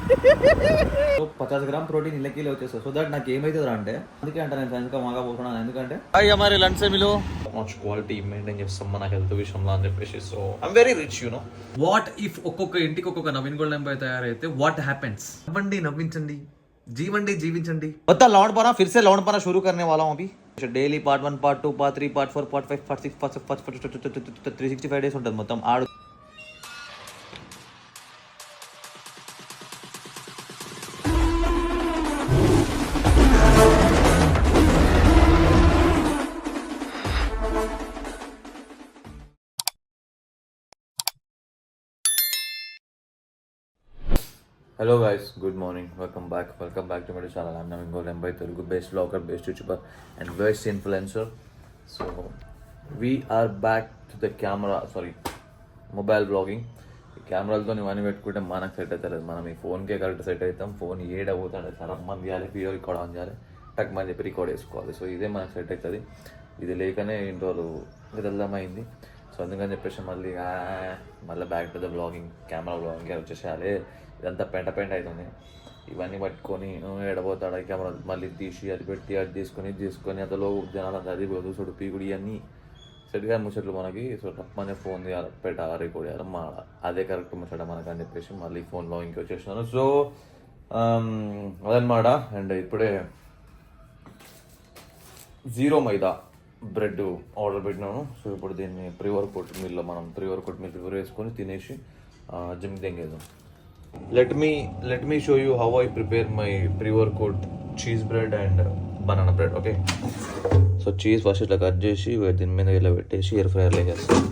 50 gram protein इलाके వచ్చేస్తా so that నాకు ఏమైతుందా అంటే అందుకే అంటే నేను సైన్స్ గా మాగా పోతున్నాను ఎందుకంటే हमारे लंच से मिलो మచ్ క్వాలిటీ మెయింటైన్ చేస్తాం మన హెల్త్ విషయంలో అని చెప్పేసి so I'm very rich you know what if ఒక్కొక్క ఇంటికి ఒక్కొక్క నవీన్ గోల్డ్ ఎంపై తయారైతే వాట్ హ్యాపెన్స్ నవ్వండి నవ్వించండి జీవండి జీవించండి बता लौंड पाना फिर से लौंड पाना शुरू करने वाला हूं अभी daily part 1 part 2 part 3 part 4 part 5 part 6 part 365 days ఉంటుంది మొత్తం ఆడు Hello guys, good morning. Welcome back to my channel. I'm Naveen Gold, by Telugu best vlogger, best YouTuber and best influencer. So we are back to the mobile vlogging. కెమెరాలతో ఇవన్నీ పెట్టుకుంటే మనకు set అవుతలేదు. మనం ఈ ఫోన్కే కరెక్ట్ సెట్ అవుతాం. Phone ఏడవుతాడు sir అమ్మ తీయాలి, వీడియో రికార్డ్ ఆన్ చేయాలి, టక్ మంది చెప్పి రికార్డ్ చేసుకోవాలి. సో ఇదే మనకు సెట్ అవుతుంది. ఇది లేకనే ఇంటి వాళ్ళు వెళ్దామైంది. సో అందుకని చెప్పేసి మళ్ళీ back to the blogging, camera blogging వచ్చేసేయాలి. ఇదంతా పెంట అవుతుంది. ఇవన్నీ పట్టుకొని ఎడబోతాడు కెమెరా మళ్ళీ తీసి అది పెట్టి అది తీసుకొని అందులో జనాలు అది చూడు పీకుడి అన్నీ సెట్గా ముచ్చట్లు మనకి. సో తప్పనే ఫోన్ తీయాలి, పెట్టాలి, రికార్డ్ చేయాలి, అదే కరెక్ట్ ముచ్చట మనకు అని చెప్పేసి మళ్ళీ ఫోన్లో వచ్చేసినాను. సో అదనమాట. అండ్ ఇప్పుడే 0 మైదా బ్రెడ్ ఆర్డర్ పెట్టినాను. సో ఇప్పుడు దీన్ని ప్రీ వర్కౌట్ మిల్లో మనం ప్రీ వర్కౌట్ మిల్ ప్రిపేర్ చేసుకొని తినేసి gym తెంగేద్దాం. Let me show you how I prepare my pre-workout cheese bread and banana bread, okay? So cheese first ఇట్లా కట్ చేసి దీని మీద ఇలా పెట్టేసి ఎయిర్ ఫ్రైయర్లో వేసేస్తాం.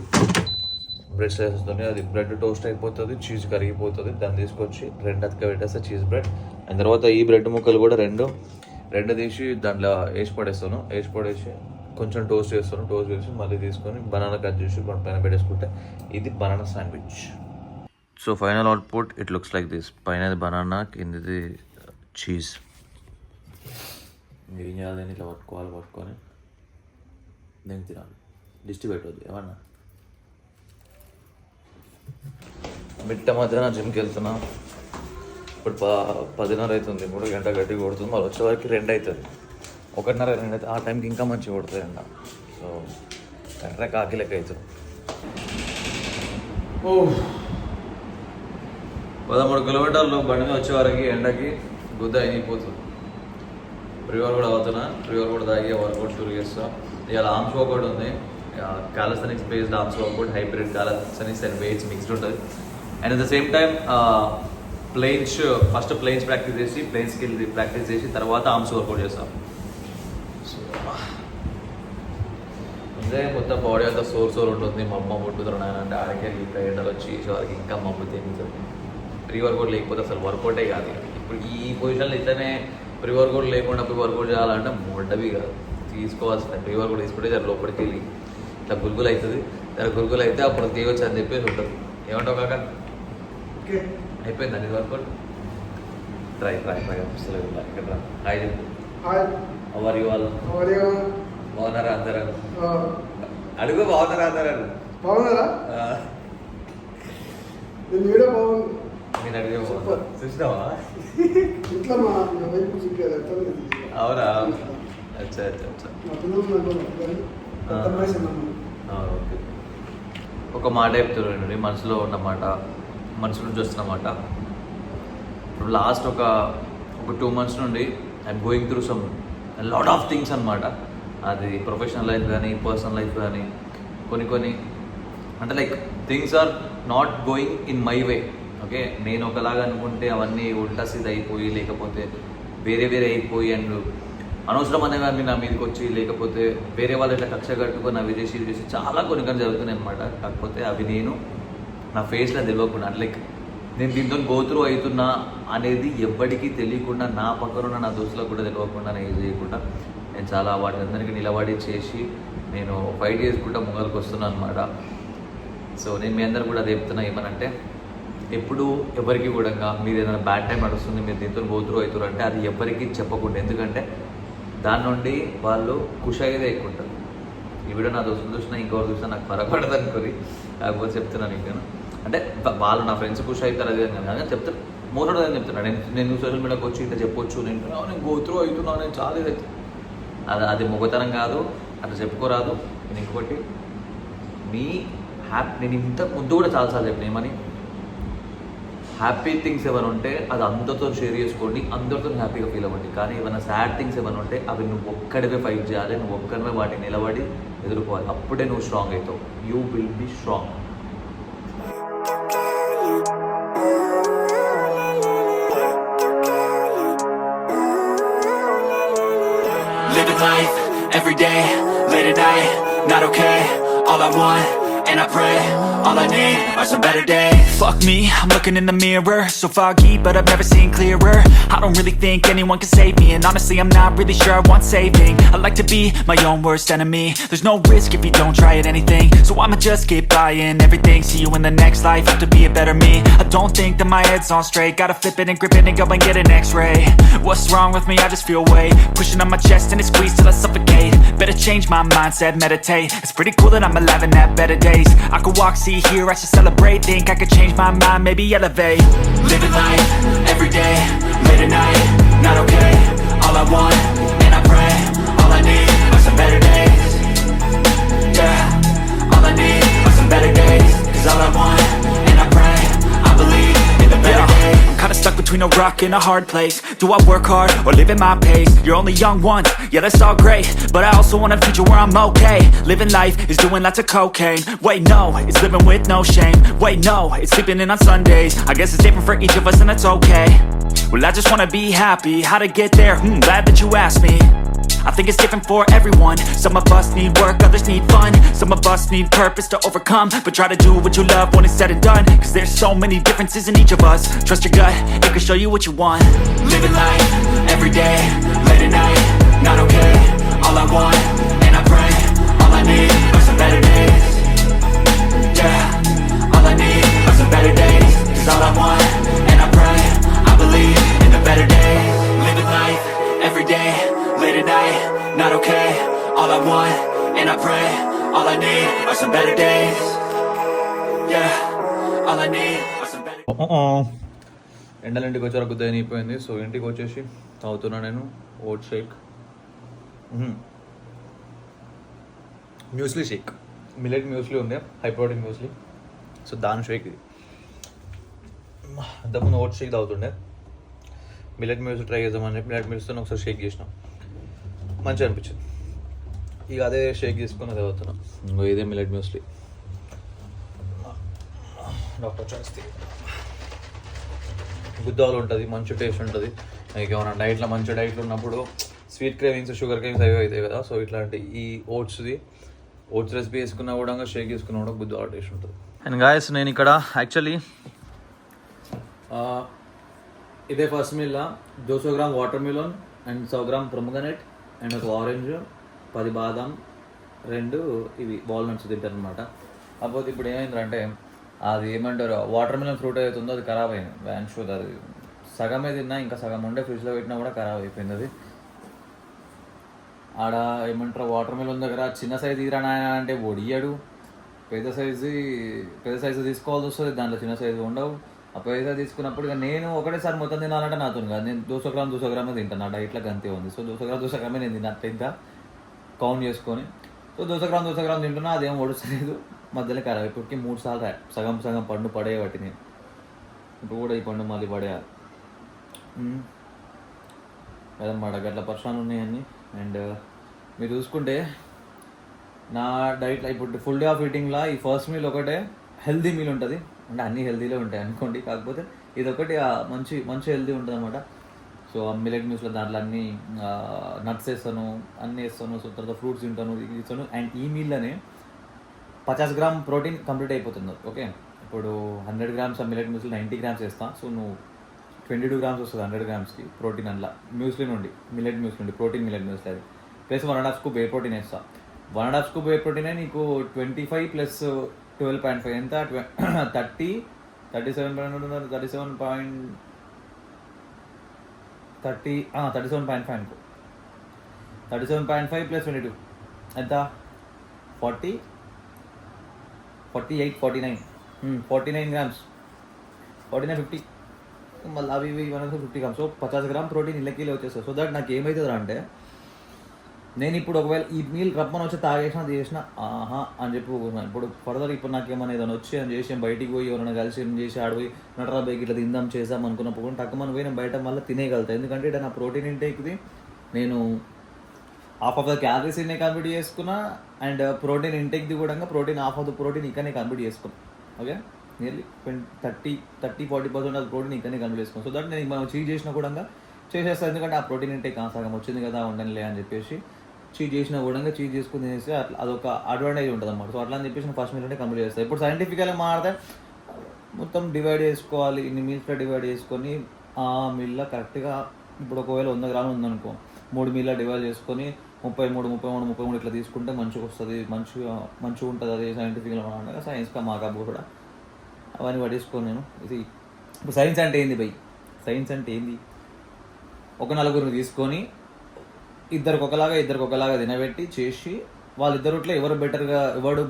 బ్రెడ్ స్లైసెస్ వస్తుంది, అది బ్రెడ్ టోస్ట్ అయిపోతుంది, చీజ్ కరిగిపోతుంది. దాన్ని తీసుకొచ్చి రెండు అతక పెట్టేస్తే చీజ్ బ్రెడ్. అండ్ తర్వాత ఈ బ్రెడ్ ముక్కలు కూడా రెండు తీసి దాంట్లో వేసి పడేసి కొంచెం టోస్ట్ చేసి మళ్ళీ తీసుకొని బనానా కట్ చేసి పైన పెట్టేసుకుంటే ఇది banana sandwich. So final output it looks like this. పైన బనానా, కిందది చీజ్. ఏం చేయాలని ఇట్లా పట్టుకొని నేను తినాలి. దిష్టి పెట్టవద్దు ఏమన్నా. మిట్ట మధ్యాహ్నం జిమ్కి వెళ్తున్నా. ఇప్పుడు 10:30 అవుతుంది, 3 గంటల గట్టి కొడుతుంది. మళ్ళీ వచ్చేవరకు 2 అవుతుంది, 1:30 2 అవుతుంది. ఆ టైంకి ఇంకా మంచిగా కొడుతుంది ఎండ. సో కరెక్ట్గా కాకి లెక్క అవుతుంది. 13 కిలోమీటర్లు బండి మీద వచ్చేవారికి ఎండకి గుద్ద అయిపోతుంది. ప్రివర్ కూడా అవుతున్నా, ప్రివర్ కూడా తాగి వర్కౌట్ షూర్ చేస్తాం. ఇవాళ ఆర్మ్స్ వర్కౌట్ ఉంది, calisthenics based arms workout, hybrid calisthenics and weights mixed ఉంటుంది. And at the same time first planches practice చేసి ప్లేన్ స్కిల్ ప్రాక్టీస్ చేసి తర్వాత ఆర్మ్స్ వర్కౌట్ చేస్తాం. సో అదే మొత్తం బాడీ అంతా సోర్ ఉంటుంది. మా అమ్మ ముట్టుతారు నాయన అంటే ఆడికే ఇంకా ఎండలు వచ్చి వారికి ఇంకా మమ్మ తిరుగుతుంది. ప్రీ వర్కౌట్ లేకపోతే అసలు వర్కౌటే కాదు. ఇప్పుడు ఈ పొజిషన్లో ఇట్లనే ప్రీ వర్కౌట్ లేకుండా ప్రీ వర్కౌట్ చేయాలంటే మొండవి కాదు, తీసుకోవాల్సిన ప్రీ వర్కౌట్ తీసుకుంటే దాని లోపలికి వెళ్ళి ఇట్లా గుల్గులు అవుతుంది. దాని గుల్గులు అయితే అప్పుడు తీయవచ్చు అని చెప్పేసి ఉంటుంది. ఏమంటావు కాక? అయిపోయిందండి వర్కౌట్. ట్రై అనిపిస్తలేదు ఇక్కడ. హాయ్ చెప్పు. అవర్ యూ వాళ్ళు బాగున్నారా అందరూ? అడుగు బాగున్నారా అందరూ? బాగున్నారా? నేను అడిగే చూసినావా? అవునా? అచ్చా. ఓకే. ఒక మాట చెప్తున్నాను, మనసులో ఉన్న మాట, మనసు నుంచి వస్తున్న మాట. ఇప్పుడు లాస్ట్ ఒక 2 months నుండి I'm going through some lot of things అనమాట. అది ప్రొఫెషనల్ లైఫ్ కానీ పర్సనల్ లైఫ్ కానీ కొన్ని అంటే like things are not going in my way. Okay, నేను ఒకలాగా అనుకుంటే అవన్నీ ఉల్టా సీదా అయిపోయి, లేకపోతే వేరే అయిపోయి అండ్ అనవసరం అనేవి నా మీదకి వచ్చి, లేకపోతే వేరే వాళ్ళు ఇట్లా కక్ష కట్టుకొని అవి చేసి చాలా కొన్ని జరుగుతున్నాయి అనమాట. కాకపోతే అవి నేను నా ఫేస్లో తెలియకుండా లైక్ నేను దీంతో గోత్రూ అవుతున్నా అనేది ఎవ్వడికి తెలియకుండా, నా పక్కన ఉన్న నా దోస్తులకు కూడా తెలియకుండా, నేను చేయకుండా నేను చాలా వాటి అందరికీ నిలబడి చేసి నేను ఫైట్ చేసుకుంటా ముంగల్కి వస్తున్నాను అనమాట. సో నేను మీ అందరు కూడా అది చెప్తున్నా ఏమనంటే, ఎప్పుడు ఎవరికి కూడా మీరు ఏదైనా బ్యాడ్ టైం నడుస్తుంది, మీరు దీంతో గోత్రూ అవుతారు అంటే అది ఎవరికి చెప్పకుండా. ఎందుకంటే దాని నుండి వాళ్ళు ఖుషి అయ్యేదే ఎక్కువ ఉంటుంది. ఈ వీడియో నా దోస్తులు చూసినా ఇంకొకరు చూసినా నాకు పరపడదు అనుకోని, కాకపోతే చెప్తున్నాను ఇంకా. అంటే వాళ్ళు నా ఫ్రెండ్స్ ఖుషి అవుతారు అది కానీ చెప్తారు. మోసడు అని చెప్తున్నాను. నేను సోషల్ మీడియాకి వచ్చి ఇట్లా చెప్పొచ్చు, నేను గోత్రూ అవుతున్నాను, నేను చాలా ఇదైతే అది మొగతనం కాదు, అట్లా చెప్పుకోరాదు. నేను ఇంకొకటి మీ నేను ఇంత ముందు కూడా చాలాసార్లు చెప్పిన ఏమని, హ్యాపీ థింగ్స్ ఏమైనా ఉంటే అది అందరితో షేర్ చేసుకోండి, అందరితో హ్యాపీగా ఫీల్ అవ్వండి. కానీ ఏమైనా సాడ్ థింగ్స్ ఏమైనా ఉంటే అవి నువ్వు ఒక్కడివే ఫైట్ చేయాలి, నువ్వు ఒక్కడివే వాటిని నిలబడి ఎదుర్కోవాలి. అప్పుడే నువ్వు స్ట్రాంగ్ అవుతావు. You will be strong. Living life, every day, late at night, not okay. All I want, and I pray, all I need are some better days. Fuck me, I'm looking in the mirror, so foggy, but I've never seen clearer. I don't really think anyone can save me, and honestly I'm not really sure I want saving. I like to be my own worst enemy. There's no risk if you don't try at anything, so I'ma just keep buying everything. See you in the next life, have to be a better me. I don't think that my head's on straight, gotta flip it and grip it and go and get an x-ray. What's wrong with me? I just feel weight pushing on my chest and it squeezes till I suffocate. Better change my mindset, meditate. It's pretty cool that I'm alive and have better days. I could walk, see, hear, I should celebrate. Think I could change my mind, maybe elevate. Living life, every day, late at night, not okay. All I want, and I pray, all I need are some better days. Yeah, all I need are some better days. Cause all I want, and I pray, I believe in the better days. I'm kinda stuck between a rock and a hard place. Do I work hard or live at my pace? You're only young once, yeah that's all great, but I also want a future where I'm okay. Living life is doing lots of cocaine. Wait no, it's living with no shame. Wait no, it's sleeping in on Sundays. I guess it's different for each of us and that's okay. Well I just wanna be happy, how to get there? Glad that you asked me. I think it's different for everyone. Some of us need work, others need fun. Some of us need purpose to overcome. But try to do what you love when it's said and done. Cause there's so many differences in each of us. Trust your gut, it can show you what you want. Living life, every day, late at night, not okay. All I want, and I pray, all I need are some better days. Yeah, all I need are some better days. Cause all I want, and I pray, I believe in the better days. Living life, every day, late at night, not okay. All I want, and I pray, all I need are some better days. Yeah, all I need are some better days. ఎండలు ఇంటికి వచ్చారు గుద్ద అయిపోయింది. So ఇంటికి వచ్చేసి తాగుతున్నా నేను oat shake, muesli shake, millet muesli ఉంది, హై ప్రోటీన్ మ్యూస్లీ. సో దాని షేక్ ఇది. అంతకుముందు ఓట్ షేక్ తాగుతుండే, మిల్లెట్ మ్యూస్లీ ట్రై చేద్దామని చెప్పి మిల్లెట్ మ్యూస్తో ఒకసారి షేక్ చేసినాం, మంచిగా అనిపించింది. ఇక అదే షేక్ తీసుకొని అదే అవుతున్నాం. ఇంకో ఇదే మిల్లెట్ మ్యూస్లీ, డాక్టర్ చాయిస్ గుద్దాలు ఉంటుంది, మంచి టేస్ట్ ఉంటుంది. మీకు ఏమైనా డైట్లో మంచి డైట్లో ఉన్నప్పుడు స్వీట్ క్రేవింగ్స్, షుగర్ క్రేవింగ్స్ అవి అవుతాయి కదా. సో ఇట్లాంటి ఈ ఓట్స్ రెసిపీ వేసుకున్నా కూడా, షేక్ వేసుకున్నా కూడా గుద్దాలు టేస్ట్ ఉంటుంది. అండ్ గాయస్ నేను ఇక్కడ యాక్చువల్లీ ఇదే ఫస్ట్ మీల్లా 200 gram watermelon and 100 gram pomegranate and ఒక ఆరెంజ్, 10 బాదం, 2 ఇవి వాల్నట్స్ తింటారు అనమాట. కాకపోతే ఇప్పుడు ఏమైందంటే అది ఏమంటారు, వాటర్ మిలన్ ఫ్రూట్ అవుతుందో అది ఖరాబ్ అయింది. వ్యాన్ షూర్ అది సగమే తిన్నా, ఇంకా సగం ఉండే ఫ్రిడ్జ్లో పెట్టినా కూడా ఖరాబ్ అయిపోయింది. అది ఆడ ఏమంటారు వాటర్ మిలన్ దగ్గర చిన్న సైజు తీరానా అంటే ఒడియాడు, పెద్ద సైజు తీసుకోవాల్సి వస్తుంది, దాంట్లో చిన్న సైజు ఉండవు. ఆ పెద్ద తీసుకున్నప్పుడు ఇక నేను ఒకటేసారి మొత్తం తినాలంటే నాతో కాదు, నేను 200 గ్రామే తింటాను, నా డైట్లో గంతే ఉంది. సో 200 గ్రామే నేను తిన్నట్టు ఇంకా కౌంట్ చేసుకొని, సో 200 గ్రామ్ తింటున్నా, అదేం ఒడుస్తలేదు, మధ్యలో ఖరాబ్. ఇప్పటికి 3 సార్లు సగం పండు పడేయబట్టి నేను ఇప్పుడు కూడా ఈ పండు మళ్ళీ పడేయాలి కదన్నమాట. గట్ల పర్సనల్ ఉన్నాయన్నీ. అండ్ మీరు చూసుకుంటే నా డైట్లో ఇప్పుడు ఫుల్ డే ఆఫ్ ఈటింగ్లా ఈ ఫస్ట్ మీల్ ఒకటే హెల్దీ మీల్ ఉంటుంది, అంటే అన్నీ హెల్దీలో ఉంటాయి అనుకోండి. కాకపోతే ఇది ఒకటి మంచి హెల్దీ ఉంటుంది అనమాట. సో ఆ మిల్లెట్ మ్యూస్లో దాంట్లో అన్నీ నట్స్ వేస్తాను, అన్నీ వేస్తాను. సో తర్వాత ఫ్రూట్స్ తింటాను, ఇది ఇస్తాను. అండ్ ఈ మీల్లోనే 50 గ్రామ్ ప్రోటీన్ కంప్లీట్ అయిపోతుంది. ఓకే, ఇప్పుడు 100 గ్రామ్స్ ఆ మిల్లెట్ మ్యూస్లో 90 గ్రామ్స్ వేస్తాను. సో నువ్వు 22 గ్రామ్స్ వస్తుంది 100 గ్రామ్స్కి ప్రోటీన్. అందులో మ్యూస్లీ నుండి, మిల్లెట్ మ్యూస్ నుండి ప్రోటీన్, మిల్లెట్ మ్యూస్లీ అది ప్లస్ 1.5 స్కూప్ వే ప్రోటీన్ వేస్తాను. 1.5 స్కూప్ వే ప్రోటీనే నీకు 25 ప్లస్ 12.5 ఎంత 37.5 అనుకో. 37.5 ప్లస్ 22 ఎంత 48 49 గ్రామ్స్, 49 50 మళ్ళీ అవి ఇవి ఇవన్నీ 50 గ్రామ్స్. సో 50 గ్రామ్ ప్రోటీన్ ఇళ్ళకి వచ్చేస్తుంది. సో దట్ నాకు ఏమవుతుంది అంటే నేను ఇప్పుడు ఒకవేళ ఈ మీల్ రప్పని వచ్చి తాగేసినా చేసిన ఆహా అని చెప్పి ఊరుకున్నాను. ఇప్పుడు ఫర్దర్ ఇప్పుడు నాకు ఏమైనా ఏదైనా వచ్చి అని చేసి బయటికి పోయి ఎవరైనా కలిసి ఏం చేసి ఆడిపోయి నటరా బైక్ ఇట్లా తిందాం చేద్దాం అనుకున్నప్పుడు కూడా తక్కువ పోయి నేను బయట మళ్ళీ తినేయగలుగుతాను. ఎందుకంటే ఇక్కడ నా ప్రోటీన్ ఇంటేక్ది నేను హాఫ్ ఆఫ్ ద క్యాలరీస్ ఇన్నే కంప్లీట్ చేసుకున్నా అండ్ ప్రోటీన్ ఇంటేక్ది కూడా హాఫ్ ఆఫ్ ద ప్రోటీన్ ఇక్కడనే కంప్లీట్ చేసుకున్నాను. ఓకే, నియర్లీ 30-40% ఆఫ్ ప్రోటీన్ ఇక్కడనే కంప్లీట్ చేసుకున్నాను. సో దట్ నేను మనం చీజ్ చేసినా కూడా చేసేస్తాను. ఎందుకంటే ఆ ప్రోటీన్ ఇంటేక్ సగం వచ్చింది కదా ఉండనిలే అని చెప్పేసి చీజ్ చేసినా కూడా చీజ్ చేసుకుని తినేసి అట్లా అదొక అడ్వాంటేజ్ ఉంటుంది అన్నమాట. సో అట్లా అని చెప్పేసి నేను ఫస్ట్ మీల్ అంటే కంప్లీట్ చేస్తాను. ఇప్పుడు సైంటిఫికల్గా మాడితే మొత్తం డివైడ్ చేసుకోవాలి, ఇన్ని మీల్స్లో డివైడ్ చేసుకొని ఆ మీల్లో కరెక్ట్గా ఇప్పుడు ఒకవేళ 100 గ్రాములు ఉందనుకో 3 మీల్లో డివైడ్ చేసుకొని 33 ఇట్లా తీసుకుంటే మంచిగా వస్తుంది, మంచిగా ఉంటుంది. అది సైంటిఫిక్గా మాట్లాడగా సైన్స్గా మాకు కూడా అవన్నీ పట్టేసుకొని నేను ఇది ఇప్పుడు సైన్స్ అంటే ఏంది బై, సైన్స్ అంటే ఏంది, ఒక నలుగురిని తీసుకొని ఇద్దరికి ఒకలాగా తినబెట్టి చేసి వాళ్ళిద్దరిట్లో ఎవరు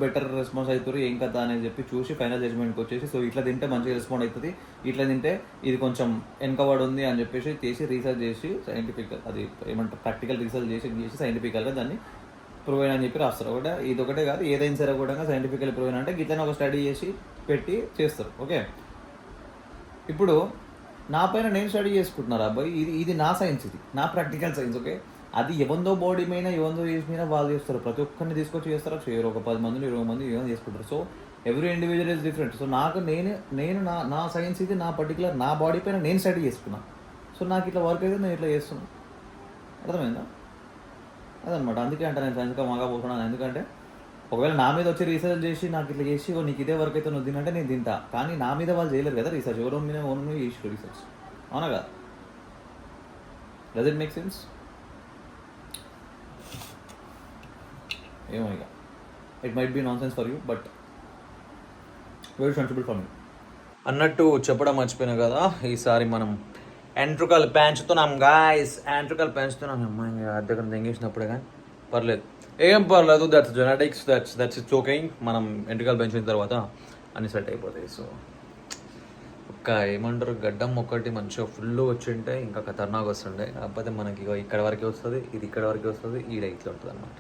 బెటర్ రెస్పాన్స్ అవుతారు ఏం కదా అనేది చెప్పి చూసి ఫైనల్ జడ్జ్మెంట్కి వచ్చేసి సో ఇట్లా తింటే మంచిగా రెస్పాండ్ అవుతుంది, ఇట్లా తింటే ఇది కొంచెం వెనకబడి ఉంది అని చెప్పేసి రీసెర్చ్ చేసి సైంటిఫిక్ అది ఏమంటారు ప్రాక్టికల్ రీసెర్చ్ చేసి సైంటిఫికల్గా దాన్ని ప్రూవ్ అని చెప్పి రాస్తారు. ఒకటే ఇది ఒకటే కాదు, ఏదైనా సరే కూడా సైంటిఫికల్ ప్రూవ్ అంటే గిట్లనే ఒక స్టడీ చేసి పెట్టి చేస్తారు. ఓకే, ఇప్పుడు నా పైన నేను స్టడీ చేసుకుంటున్నారు అబ్బాయి, ఇది నా సైన్స్, ఇది నా ప్రాక్టికల్ సైన్స్. ఓకే, అది ఎవరిదో బాడీ మీద ఎవరిదో చేసి మీద వాళ్ళు చేస్తారు, ప్రతి ఒక్కరిని తీసుకొచ్చి చేస్తారో చేయరు, ఒక 10 మంది 20 మంది ఏమైనా చేసుకుంటారు. So every individual is different. So నాకు నేను నా సైన్స్ ఇది, నా పర్టికులర్ నా బాడీ పైన నేను స్టడీ చేసుకున్నాను. సో నాకు ఇట్లా వర్క్ అయితే నేను ఇట్లా చేస్తున్నాను, అర్థమైందా? అదనమాట. అందుకే అంటే నేను సైన్స్గా మాగా పోతున్నాను. ఎందుకంటే ఒకవేళ నా మీద వచ్చి రీసెర్చ్ చేసి నాకు ఇట్లా చేసి నీకు ఇదే వర్క్ అయితే నువ్వు తినంటే నేను తింటా, కానీ నా మీద వాళ్ళు చేయలేరు కదా రీసెర్చ్, ఎవరో మీద ఓన్గా చేసి రీసెర్చ్, అవునా కదా? Does it make sense? ఏమో ఇక it might be nonsense for you but very sensible for me. అన్నట్టు చెప్పడం మర్చిపోయినా కదా, ఈసారి మనం ఎంట్రుకలు పెంచుతున్నాం గాయస్, ఎంట్రుకలు పెంచుతున్నాం. అమ్మాయి అద్దెకం తెంగేసినప్పుడే కానీ పర్లేదు, ఏం పర్లేదు, that's genetics, that's it's okay. మనం ఎంట్రుకలు పెంచిన తర్వాత అన్ని సెట్ అయిపోతాయి. సో ఒక్క ఏమంటారు గడ్డం ఒకటి మంచిగా ఫుల్ వచ్చింటే ఇంకా ఖతర్నాక్ వస్తుండే, కాకపోతే మనకి ఇక్కడ వరకే వస్తుంది, ఇది ఇక్కడ వరకే వస్తుంది, ఈడ ఇట్లా ఉంటుంది అన్నమాట.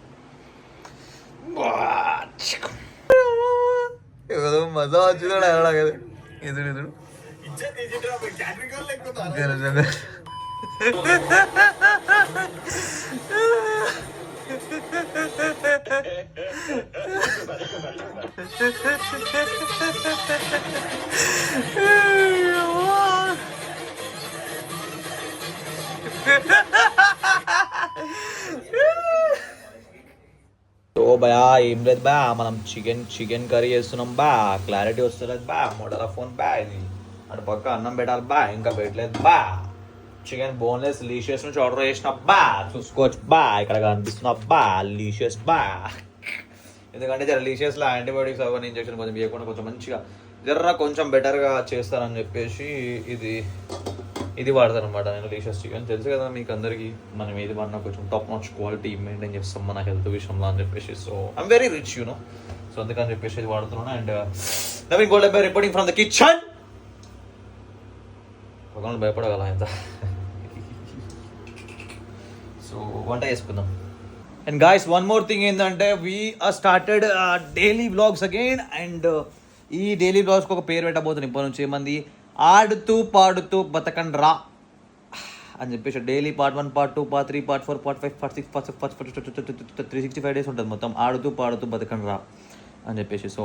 మజా వచ్చిందా కదా, ఎదురు సో భయా ఏం లేదు బా, మనం చికెన్ కర్రీ చేస్తున్నాం బా, క్లారిటీ వస్తలేదు బా, మోడల్ ఫోన్ బా, ఇది అటు పక్క అన్నం పెట్టాలి బా, ఇంకా పెట్టలేదు బా, చికెన్ బోన్లెస్ లీషియస్ నుంచి ఆర్డర్ చేసిన బా, చూసుకోవచ్చు బా, ఇక్కడ కనిపిస్తున్నా బా, లీషియస్ బా. ఎందుకంటే జర లీషియస్లో యాంటీబయాటిక్స్ అవన్నీ ఇంజెక్షన్ కొంచెం వేయకుండా కొంచెం మంచిగా కొంచెం బెటర్గా చేస్తానని చెప్పేసి ఇది వాడతాను అనమాట నేను, లీషియస్ చికెన్. తెలుసు కదా మీకు అందరికీ, మనం ఏది వాడినా కొంచెం టాప్ నాచ్ క్వాలిటీ మెయింటైన్ చేస్తాం మన హెల్త్ విషయంలో అని చెప్పేసి. So I'm very rich you know, so అందుకని చెప్పేసి ఇది వాడుతున్నాను. And Naveen gold bye reporting from the kitchen. ఒకళ్ళు భయపడగల ఎంత. సో వంట చేసుకుందాం. And guys one more thing ఏంటంటే we are started daily vlogs again. And ఈ డైలీ వ్లాగ్స్కి ఒక పేరు పెట్టబోతుంది ఇప్పటి నుంచి. ఏమంది, ఆడుతూ పాడుతూ బతకండి రా అని చెప్పేసి. Daily part 1, part 2, part 3, part 4, part 5, part 6, part 7, part 365 days ఉంటుంది మొత్తం ఆడుతూ పాడుతూ బతకండి రా అని చెప్పేసి. సో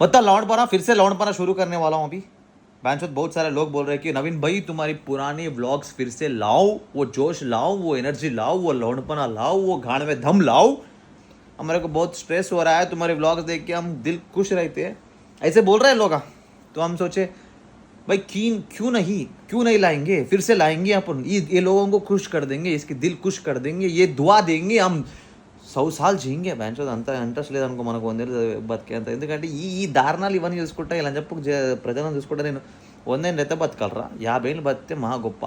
మొత్తం लौंडपना फिर से लौंडपना शुरू करने वाला हूँ अभी. बैंचोद बहुत सारे लोग बोल रहे हैं कि नवीन भाई तुम्हारी पुरानी व्लॉग्स फिर से लाओ, वो जोश लाओ, वो एनर्जी लाओ, वो लौंडपना लाओ, वो गाने में दम लाओ. हमारे को बहुत स्ट्रेस हो रहा है तुम्हारे व्लॉग्स देख के, हम दिल खुश रहते हैं. ऐसे बोल रहे हैं लोग. तो हम सोचे भाई क्यों नहीं लाएंगे, फिर से लाएंगे अपन. ये लोगों को खुश कर देंगे, इसके दिल खुश कर देंगे, ये दुआ देंगे, हम 100 साल జీంగే. బ్యాంచోది అంత ఇంట్రెస్ట్ లేదనుకో మనకు 100 ఏళ్ళు బతికే అంత. ఎందుకంటే ఈ దారుణాలు ఇవన్నీ చూసుకుంటా ఇలా చెప్పు ప్రజలను చూసుకుంటా నేను 100 ఏళ్ళు ఎంత బతకాలరా, 50 ఏళ్ళు బతితే మహా గొప్ప.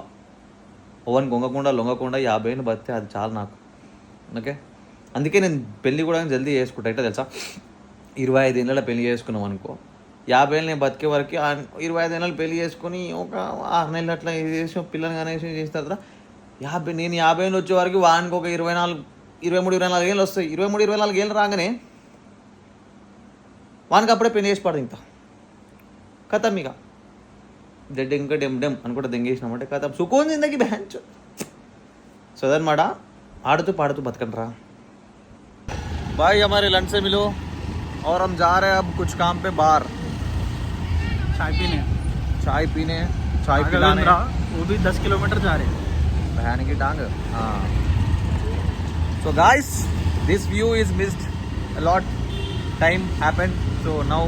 ఓవన్ లొంగకుండా 50 ఏళ్ళు బతితే అది చాలు నాకు. ఓకే, అందుకే నేను పెళ్ళి కూడా జల్దీ చేసుకుంటా. ఎట్లా తెలుసా, 25 ఏళ్ళలో పెళ్లి చేసుకున్నాం అనుకో, 50 ఏళ్ళు నేను బతికే వరకు 25 ఏళ్ళు పెళ్లి చేసుకొని ఒక 6 నెలలు అట్లా చేసి ఒక పిల్లని కనేసి చేసిన తర్వాత 50 ఏళ్ళు వచ్చే వరకు వానికి ఒక 23-24 ఏళ్ళు వస్తాయి. 23-24 ఏళ్ళు రాగానే వానికి అప్పుడే పెళ్లి చేసి పడదు ఇంకా కథం ఇక డెడ్ ఇంకా డెమ్ అనుకుంటే దెంగేసినామంటే కథం సుకోన్ జిందగీ బ్యాంచ్. సో అదనమాట, ఆడుతూ పాడుతూ బతకండి రా. भाई हमारे लंच से मिलो और हम जा रहे हैं अब कुछ काम पे बाहर, चाय पीने चाय पिलाने. वो भी 10 किलोमीटर जा रहे हैं. बहन की टांग. हाँ. So guys, this view is missed a lot. Time happened. So now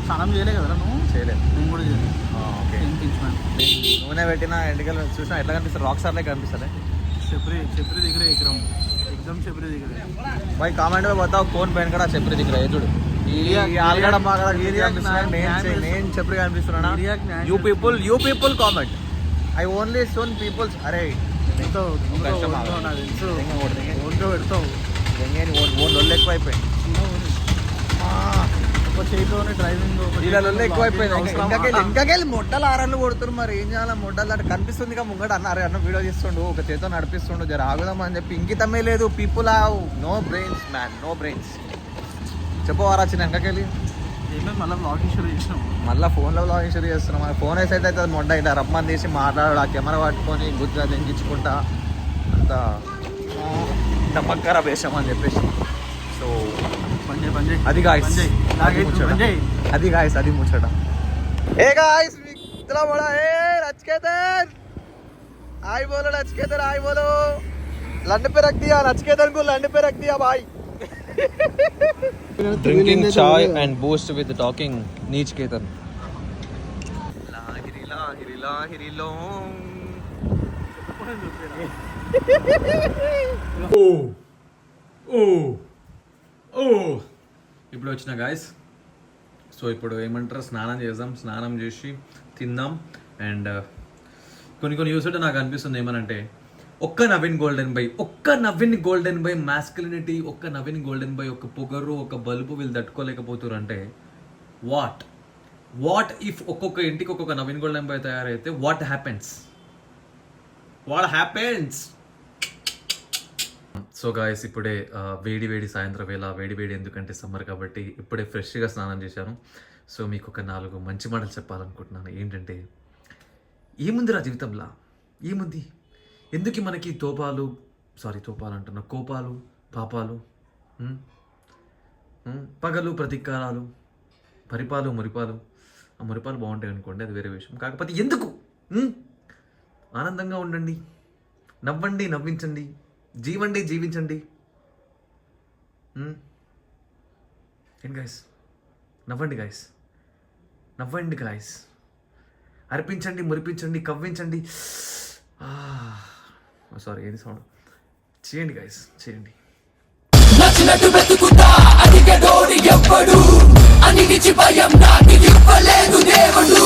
స్నానం చేయలే కదరా నువ్వు? చేయలేదు. నేను కూడా చేయలేదు. ఓకే. ఇంచుమని నూనె పెట్టిన ఎండికలు చూసినా ఎట్లా కనిపిస్తారు? రాక్ స్టార్ లైక్ కనిపిస్తుంది. छपरी दिख रहे एकदम छपरी दिख रहे. भाई कमेंट में बताओ कौन बहन कड़ा छपरी दिख रहा है చూడు. ఈ ఆల్గడ మాగడ వీరి కనిపిస్తున్నా నేను చెప్పరి కనిపిస్తున్నా. You people comment. I only shown peoples. అరే పెడతావు నాకు తెలుసు. ఓన్గా పెడతావు. ఓన్ లొల్లు ఎక్కువైపోయింది. ఒక చేతిలోనే డ్రైవింగ్ ఇలా లొల్లు ఎక్కువైపోయింది. ఇంకాకెళ్ళి మొట్టలు ఆరన్లు కొడుతున్నారు. మరి ఏం చేయాలి? మొట్టలు అంటే కనిపిస్తుంది ఇక ముంగట అన్నారు అన్న వీడియో తీస్తుండు, ఒక చేతితో నడిపిస్తుండు, జర ఆగుదాం అని చెప్పి ఇంకితమే లేదు. People have no brains man, no brains. చెప్పవారా చిన్న వెనకకెళ్ళి ఏమేమి మళ్ళీ బ్లాగింగ్ షురూ చేసినాం. మళ్ళీ ఫోన్లో బ్లాగింగ్ షురూ చేస్తున్నాం. మన ఫోన్ వేసి అయితే అది మొడ్డ ఇట్లా రమ్మని తీసి మాట్లాడు, ఆ కెమెరా పట్టుకొని గుజ్జా తెంగించుకుంటా అంత టపక్కర వేసాం అని చెప్పేసి. సో అది గాయస్, అది గాయస్, అది ముచ్చట. ఏ గాయస్ ఇతలా బడా ఏ నచ్కేతన్ आई बोलो नचकेतन, आई बोलो. लंड पे रख दिया नचकेतन को, लंड पे रख दिया भाई. ड्रिंकिंग चाय एंड बूस्ट विद टॉकिंग नीच केतन. ఇప్పుడు వచ్చిన గాయస్. సో ఇప్పుడు ఏమంటారు, స్నానం చేద్దాం. స్నానం చేసి తిందాం. అండ్ కొన్ని యూస్ నాకు అనిపిస్తుంది ఏమనంటే, ఒక్క నవీన్ గోల్డెన్ బై మాస్కులినిటీ, ఒక్క నవీన్ గోల్డెన్ బై ఒక పొగరు, ఒక బల్బు వీళ్ళు తట్టుకోలేకపోతారు అంటే వాట్ ఇఫ్ ఒక్కొక్క ఇంటికి ఒక్కొక్క నవీన్ గోల్డెన్ బై తయారైతే వాట్ హ్యాపెన్స్. సో గాయస్ ఇప్పుడే వేడి సాయంత్రం వేళ, వేడి ఎందుకంటే సమ్మర్ కాబట్టి ఇప్పుడే ఫ్రెష్గా స్నానం చేశాను. సో మీకు ఒక 4 మంచి మాటలు చెప్పాలనుకుంటున్నాను. ఏంటంటే, ఏముందిరా జీవితంలో, ఏముంది? ఎందుకు మనకి తోపాలు అంటున్నా, కోపాలు, పాపాలు, పగలు, ప్రతీకారాలు, పరిపాలు, మురిపాలు. ఆ మురిపాలు బాగుంటాయి అనుకోండి, అది వేరే విషయం. కాకపోతే ఎందుకు? ఆనందంగా ఉండండి, నవ్వండి, నవ్వించండి, జీవించండి. ఏంటి గాయస్? నవ్వండి గాయస్, అర్పించండి, మురిపించండి, కవ్వించండి. సారీ, ఏది సౌండ్? చేయండి గాయస్, చేయండి. నచ్చినట్టు వెతుకుతా అడిగడోడి ఎవ్వడు, అన్నిటిచి భయం నాకు ఇవ్వలేదు దేవుడు.